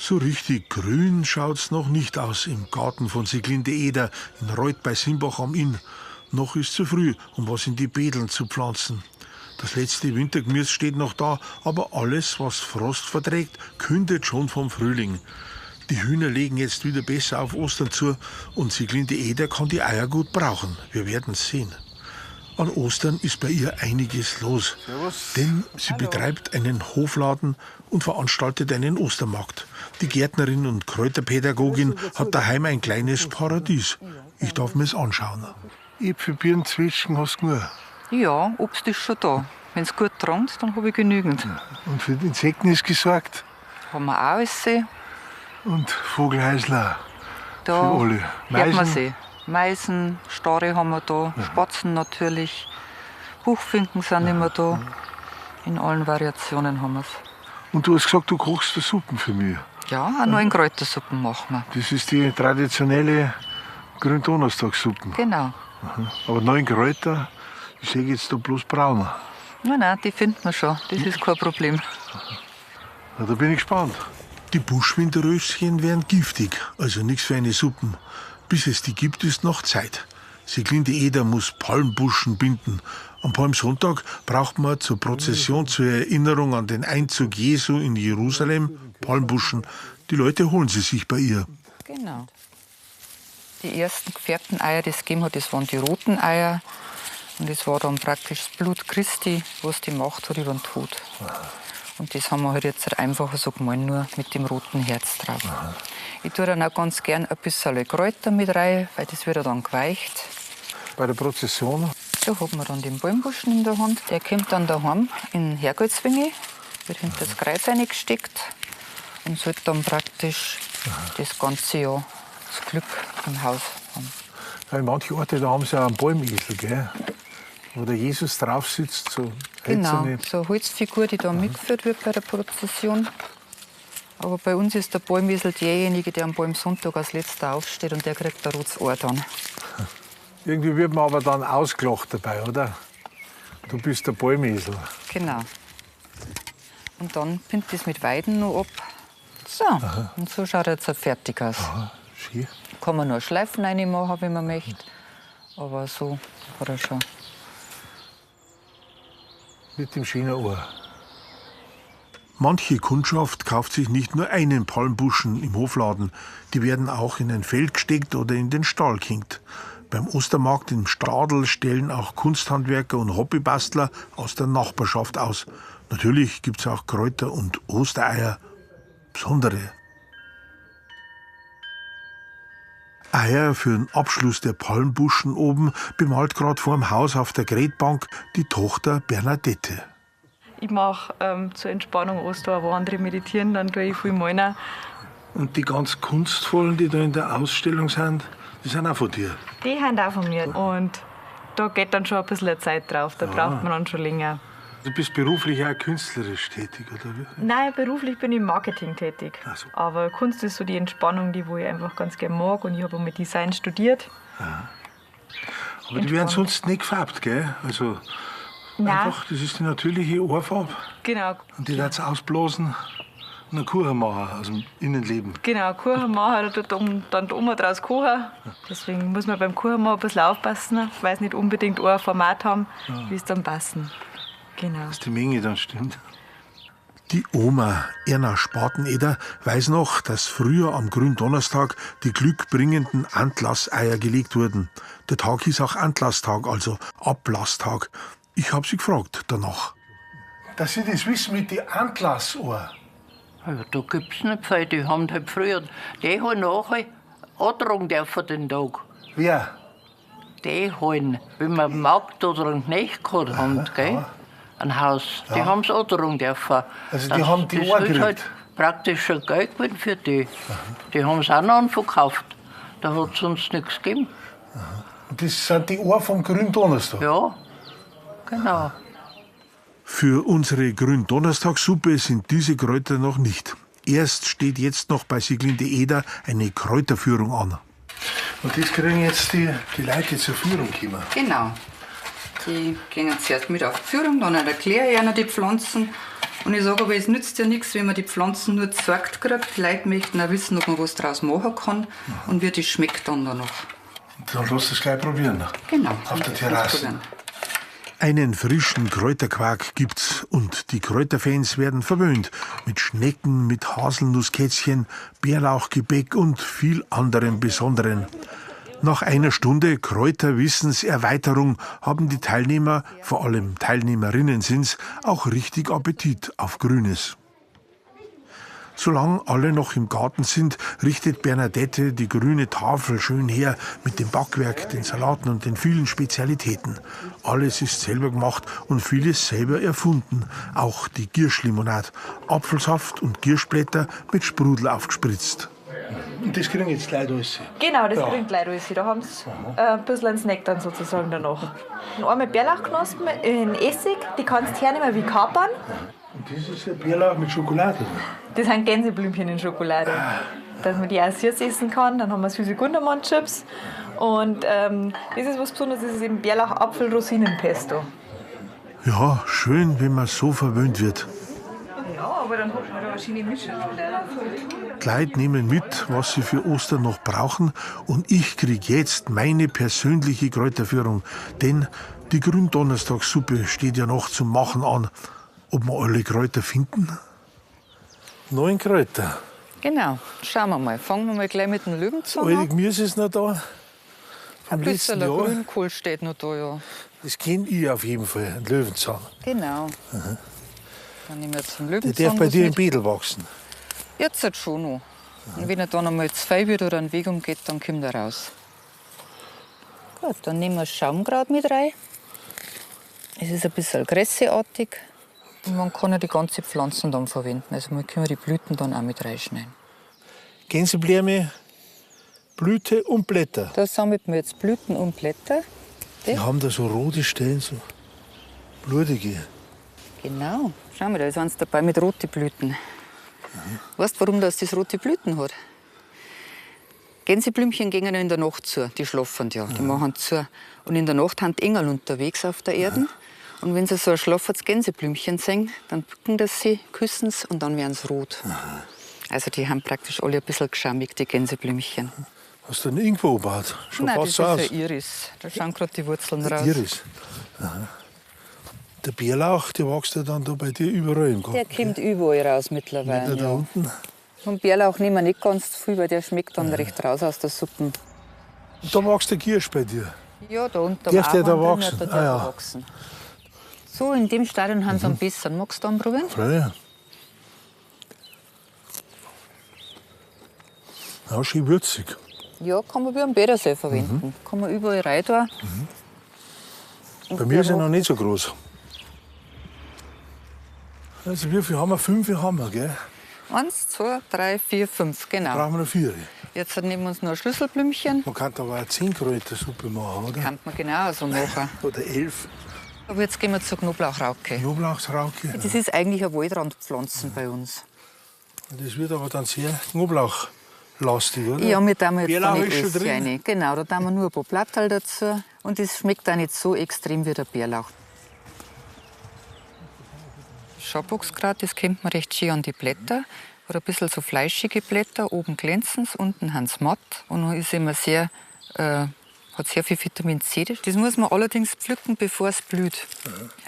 So richtig grün schaut's noch nicht aus im Garten von Sieglinde Eder in Reuth bei Simbach am Inn. Noch ist zu früh, um was in die Bedeln zu pflanzen. Das letzte Wintergemüse steht noch da, aber alles, was Frost verträgt, kündet schon vom Frühling. Die Hühner legen jetzt wieder besser auf Ostern zu und Sieglinde Eder kann die Eier gut brauchen. Wir werden's sehen. An Ostern ist bei ihr einiges los, denn sie betreibt einen Hofladen und veranstaltet einen Ostermarkt. Die Gärtnerin und Kräuterpädagogin hat daheim ein kleines Paradies. Ich darf mir's anschauen. Äpfel, Birnen, Zwetschgen hast du nur. Ja, Obst ist schon da. Wenn es gut trankt, dann habe ich genügend. Und für die Insekten ist gesorgt. Haben wir auch alles. Und Vogelhäusler Da für alle. hört man sie. Meisen, Stare haben wir da, Spatzen natürlich, Buchfinken sind immer da. In allen Variationen haben wir es. Und du hast gesagt, du kochst Suppen für mich. Ja, auch noch in Kräutersuppen machen wir. Das ist die traditionelle Gründonnerstagssuppen. Genau. Aber 9 Kräuter, ich sehe jetzt da bloß braun. Nein, die finden wir schon. Das ist kein Problem. Na, da bin ich gespannt. Die Buschwinterröschen wären giftig, also nichts für eine Suppen. Bis es die gibt, ist noch Zeit. Sieglinde Eder muss Palmbuschen binden. Am Palmsonntag braucht man zur Prozession zur Erinnerung an den Einzug Jesu in Jerusalem Palmbuschen. Die Leute holen sie sich bei ihr. Genau. Die ersten gefärbten Eier, die es gegeben hat, das waren die roten Eier. Und das war dann praktisch das Blut Christi, was die Macht hat über den Tod. Und das haben wir halt jetzt halt einfach so gemahlen, nur mit dem roten Herz drauf. Ich tue dann auch ganz gern ein bisschen Kräuter mit rein, weil das wird dann geweicht. Bei der Prozession? Da hat man dann den Palmbuschen in der Hand. Der kommt dann daheim in den Herrgottswinge, wird hinter das Kreuz reingesteckt und sollte dann praktisch das ganze Jahr das Glück im Haus haben. Weil manche Orte, da haben sie auch einen Palmesel, gell? Wo der Jesus drauf sitzt, so Genau, hölzerne. so eine Holzfigur, die da mitgeführt wird bei der Prozession. Aber bei uns ist der Palmesel derjenige, der am Palmsonntag als letzter aufsteht und der kriegt ein rotes Ohr dann. Irgendwie wird man aber dann ausgelacht dabei, oder? Du bist der Palmesel. Genau. Und dann pinnt das mit Weiden noch ab. So, und so schaut er jetzt auch fertig aus. Aha, schön. Kann man noch Schleifen reinmachen, wenn man möchte. Aber so hat er schon. Mit dem schönen Ohr. Manche Kundschaft kauft sich nicht nur einen Palmbuschen im Hofladen. Die werden auch in ein Feld gesteckt oder in den Stall gehängt. Beim Ostermarkt im Stadl stellen auch Kunsthandwerker und Hobbybastler aus der Nachbarschaft aus. Natürlich gibt es auch Kräuter und Ostereier. Besondere. Eier für den Abschluss der Palmbuschen oben bemalt gerade vor dem Haus auf der Gretbank die Tochter Bernadette. Ich mache zur Entspannung Oster, wo andere meditieren, dann tue ich viel malen. Und die ganz kunstvollen, die da in der Ausstellung sind, die sind auch von dir. Die haben auch von mir. Und da geht dann schon ein bisschen Zeit drauf. Da braucht man dann schon länger. Du bist beruflich auch künstlerisch tätig, oder wie? Nein, beruflich bin ich im Marketing tätig. Ach so. Aber Kunst ist so die Entspannung, die wo ich einfach ganz gerne mag. Und ich habe auch mit Design studiert. Aber die werden sonst nicht gefärbt, gell? Also Nein. einfach, das ist die natürliche Ohrfarbe. Genau. Und die wird ausblasen und einen Kuchen machen aus dem Innenleben. Genau, Kuchen machen, dann die Oma draus kochen. Deswegen muss man beim Kuchen machen ein bisschen aufpassen, weil es nicht unbedingt ein Format haben, wie es dann passen. Genau. Dass die Menge dann stimmt. Die Oma Erna Spateneder weiß noch, dass früher am Gründonnerstag die glückbringenden Antlasseier gelegt wurden. Der Tag hieß auch Antlasstag, also Ablasstag. Ich habe sie gefragt danach. Dass Sie das wissen mit den Antlassohren. Ja, da gibt's nicht viel. Die haben halt früher, die haben nachher antragen dürfen den Tag. Wer? Die haben, wenn wir einen Markt oder einen Knecht gehabt haben, gell? Ein Haus, die haben es antragen dürfen. Also die haben die Ohr Das ist gekriegt. halt praktisch ein Geld gewesen für die. Die haben es auch noch anverkauft. Da hat es sonst nichts gegeben. Und das sind die Ohren vom Gründonnerstag. Ja, genau. Für unsere Gründonnerstagssuppe sind diese Kräuter noch nicht. Erst steht jetzt noch bei Sieglinde Eder eine Kräuterführung an. Und das kriegen jetzt die Leute, die zur Führung kommen. Genau. Die gehen zuerst mit auf die Führung, dann erkläre ich ihnen die Pflanzen Und ich sage aber, es nützt ja nichts, wenn man die Pflanzen nur gezeigt kriegt. Die Leute möchten auch wissen, ob man was draus machen kann und wie das schmeckt dann danach. Dann lass es gleich probieren. Genau. Auf der kannst Terrasse. probieren. Einen frischen Kräuterquark gibt's und die Kräuterfans werden verwöhnt mit Schnecken, mit Haselnusskätzchen, Bärlauchgebäck und viel anderem Besonderen. Nach einer Stunde Kräuterwissenserweiterung haben die Teilnehmer, vor allem Teilnehmerinnen sind's, auch richtig Appetit auf Grünes. Solange alle noch im Garten sind, richtet Bernadette die grüne Tafel schön her mit dem Backwerk, den Salaten und den vielen Spezialitäten. Alles ist selber gemacht und vieles selber erfunden. Auch die Gierschlimonade, Apfelsaft und Gierschblätter mit Sprudel aufgespritzt. Und das kriegen jetzt gleich alles. Genau, das bringt gleich alles. Da haben sie ein bisschen einen Snack dann sozusagen danach. Einmal Bärlauchknospen in Essig, die kannst du hernehmen wie Kapern. Und das ist ein Bärlauch mit Schokolade. Das sind Gänseblümchen in Schokolade. Dass man die auch süß essen kann. Dann haben wir süße Gundermann-Chips. Und das ist was Besonderes, das ist eben Bärlauch-Apfel-Rosinen-Pesto. Ja, schön, wenn man so verwöhnt wird. Ja, aber dann hat man da eine schöne Mischung. Die Leute nehmen mit, was sie für Ostern noch brauchen. Und ich kriege jetzt meine persönliche Kräuterführung. Denn die Gründonnerstagssuppe steht ja noch zum Machen an. Ob wir alle Kräuter finden? 9 Kräuter. Genau, schauen wir mal. Fangen wir mal gleich mit dem Löwenzahn Alte an. Gemüse ist noch da. Vom Ein letzten bisschen Jahr. Grünkohl steht noch da, ja. Das kenne ich auf jeden Fall, einen Löwenzahn. Genau. Dann nehmen wir jetzt den Der Löwenzahn. darf bei was dir im mit. Betel wachsen. Jetzt halt schon noch. Und wenn er dann einmal zu viel wird oder einen Weg umgeht, dann kommt er raus. Gut, dann nehmen wir Schaumkraut mit rein. Es ist ein bisschen gräseartig. Und man kann ja die ganze Pflanzen dann verwenden. Also man kann die Blüten dann auch mit reinschneiden. Gänseblärme, Blüte und Blätter. Da sammeln wir jetzt Blüten und Blätter. Die haben da so rote Stellen, so blutige. Genau. Schau mal, da ist eins dabei mit roten Blüten. Weißt du, warum das rote Blüten hat? Gänseblümchen gehen in der Nacht zu. Die schlafen ja, die machen zu. Und in der Nacht haben die Engel unterwegs auf der Erde. Und wenn sie so ein schlafendes Gänseblümchen sehen, dann bücken das sie, küssen es und dann werden sie rot. Also die haben praktisch alle ein bisschen geschammig, die Gänseblümchen. Hast du einen Ingwer gebaut? Schaut Nein, das fast ist so aus. ein Iris. Da schauen gerade die Wurzeln raus. Iris. Aha. Der Bärlauch, der wächst ja dann da bei dir überall im Garten. Der kommt überall raus mittlerweile. Nicht nur da Ja. unten. Und Bärlauch nehmen wir nicht ganz viel, weil der schmeckt dann recht raus aus der Suppe. Und da wächst der Giersch bei dir. Ja, da unten Darf der da Ahorn wachsen? drin, Ah, ja. da wachsen. So, in dem Stadion haben sie am besten. Magst du dann probieren? Ja. Ja, schön würzig. Ja, kann man wie am Bädersee verwenden. Kann man überall rein tun. Und Bei mir der sind noch macht- nicht so groß. Also wie viel haben wir? 5 haben wir, gell? 1, 2, 3, 4, 5, genau. Brauchen wir noch 4. Jetzt nehmen wir uns noch ein Schlüsselblümchen. Man kann aber auch 10 Kräutersuppe machen, oder? Kann man genauso machen. Oder 11. Aber jetzt gehen wir zur Knoblauchrauke. Knoblauchsrauke. Das ist eigentlich eine Waldrandpflanze bei uns. Das wird aber dann sehr knoblauchlastig, oder? Ja, wir tun jetzt da Bärlauch nicht ist schon Essig drin. rein. Genau, da tun wir nur ein paar Blätterl dazu. Und das schmeckt auch nicht so extrem wie der Bärlauch. Schaboxkraut, das kennt man recht schön an die Blätter. Hat ein bisschen so fleischige Blätter, oben glänzen sie, unten haben sie matt. Und dann ist immer sehr, hat sehr viel Vitamin C. Das muss man allerdings pflücken, bevor es blüht.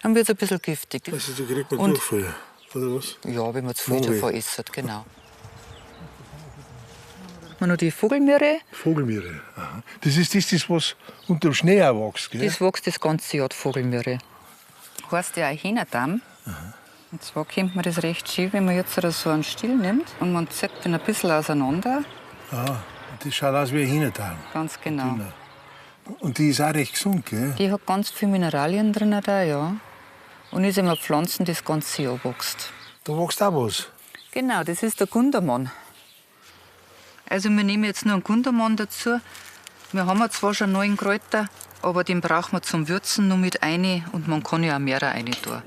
Dann wird es ein bisschen giftig. Also da kriegt man Und- Durchfall, oder was? Ja, wenn man zu viel Mangel. davon isst, genau. Man noch die Vogelmiere, Vogelmiere. Aha. Das ist das, was unter dem Schnee auch wächst, gell? das wächst das ganze Jahr, die Vogelmiere. Heißt ja auch Hähnerdamm. Und zwar kennt man das recht schön, wenn man jetzt so einen Stiel nimmt und man zieht den ein bisschen auseinander. Ah, das schaut aus wie ein Hühnerdarm. Ganz genau. Und die ist auch recht gesund, gell? Die hat ganz viele Mineralien drin, da, ja. Und ist immer Pflanzen, die das ganze Jahr wächst. Da wächst auch was. Genau, das ist der Gundermann. Also wir nehmen jetzt nur einen Gundermann dazu. Wir haben ja zwar schon 9 Kräuter, aber den braucht man zum Würzen nur mit rein und man kann ja auch mehr rein tun.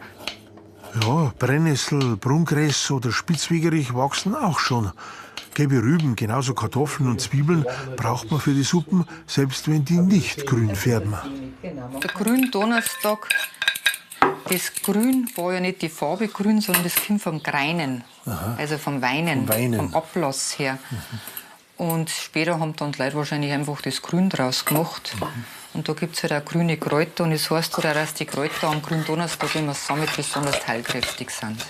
Ja, Brennnessel, Brunngräs oder Spitzwegerich wachsen auch schon. Gelbe Rüben, genauso Kartoffeln und Zwiebeln braucht man für die Suppen, selbst wenn die nicht grün färben. Der Gründonnerstag, Das Grün war ja nicht die Farbe grün, sondern das kommt vom Greinen, also vom Weinen, vom Ablass her. Und später haben dann die Leute wahrscheinlich einfach das Grün draus gemacht. Und da gibt es halt auch grüne Kräuter. Und es heißt halt auch, dass die Kräuter am Gründonnerstag, wenn man es sammelt, besonders heilkräftig sind.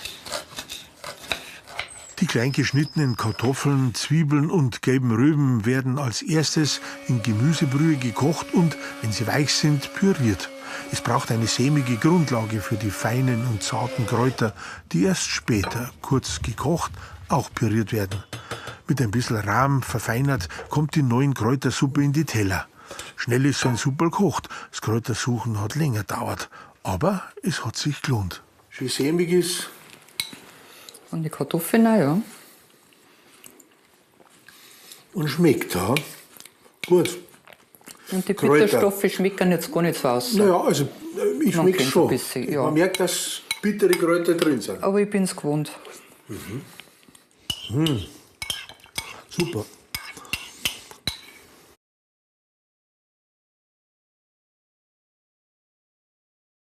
Die klein geschnittenen Kartoffeln, Zwiebeln und gelben Rüben werden als erstes in Gemüsebrühe gekocht und, wenn sie weich sind, püriert. Es braucht eine sämige Grundlage für die feinen und zarten Kräuter, die erst später, kurz gekocht, auch püriert werden. Mit ein bisschen Rahm verfeinert kommt die neuen Kräutersuppe in die Teller. Schnell ist so ein Suppe gekocht. Das Kräutersuchen hat länger gedauert. Aber es hat sich gelohnt. Schön sämig ist. Und die Kartoffeln auch, ja. Und schmeckt, ja. Gut. Und die Kräuter. Bitterstoffe schmecken jetzt gar nicht so aus. Naja, also ich Man schmecke kennt schon. ein bisschen, ja. Man merkt, dass bittere Kräuter drin sind. Aber ich bin es gewohnt. Super.